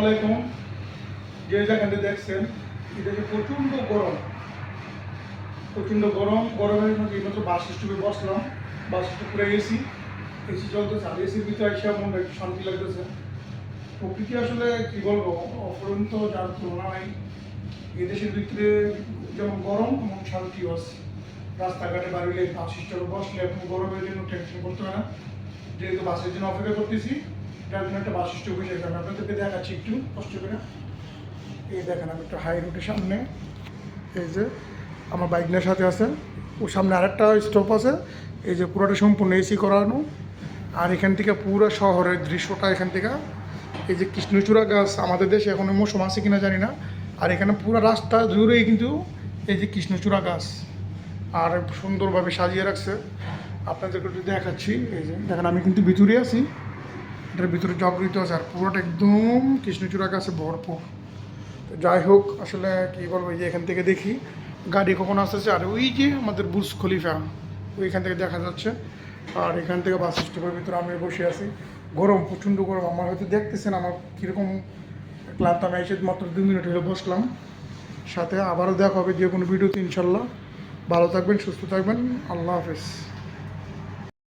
আসসালামাইকুম। যে যেখানে দেখছেন এটা যে প্রচণ্ড গরম গরমের মধ্যে এইমাত্র বাস স্টপে বসলাম। বাস স্টপ করে এসি চলতেছে, আর এসির ভিতরে এসে মনে একটু শান্তি লাগতেছে। প্রকৃতি আসলে কি বলবো, অপরন্ত যার তুলনা নাই। এই দেশের ভিতরে যেমন গরম তেমন শান্তিও আছে। রাস্তাঘাটে বাড়িলে বাস স্টপে বসলে এখন গরমের জন্য টেনশন করতে হয় না, যেহেতু বাসের জন্য অপেক্ষা করতেছি। তার জন্য একটা বাস স্টপ এসে আমি আপনাদেরকে দেখাচ্ছি একটু কষ্ট করে। এই দেখেন, আমি একটু হাই রোডের সামনে, এই যে আমার বাইক নিয়ে সাথে আছে, ওর সামনে আরেকটা স্টপ আছে। এই যে পুরোটা সম্পূর্ণ এসি করানো, আর এখান থেকে পুরো শহরের দৃশ্যটা এখান থেকে। এই যে কৃষ্ণচূড়া গাছ, আমাদের দেশে এখন মৌসুম আছে কিনা জানি না। আর এখানে পুরো রাস্তা জুড়েই কিন্তু এই যে কৃষ্ণচূড়া গাছ আর সুন্দরভাবে সাজিয়ে রাখছে। আপনাদেরকে একটু দেখাচ্ছি। এই যে দেখেন, আমি কিন্তু ভিতরে আছি, এটার ভিতরে জগৃত আছে, আর পুরোটা একদম কৃষ্ণচূড়া গাছে ভরপুর। তো যাই হোক, আসলে কী বলবো, এই যে এখান থেকে দেখি গাড়ি কখন আসতেছে। আর ওই যে আমাদের বুর্জ খলিফা ওইখান থেকে দেখা যাচ্ছে। আর এখান থেকে বাস স্টপের ভিতরে আমি বসে আছি। গরম, প্রচণ্ড গরম। আমার হয়তো দেখতেছেন আমার কীরকম ক্লান্ত। আমি এসে মাত্র 2 মিনিট হলে বসলাম। সাথে আবারও দেখা হবে যে কোনো ভিডিওতে ইনশাল্লাহ। ভালো থাকবেন, সুস্থ থাকবেন। আল্লাহ হাফেজ।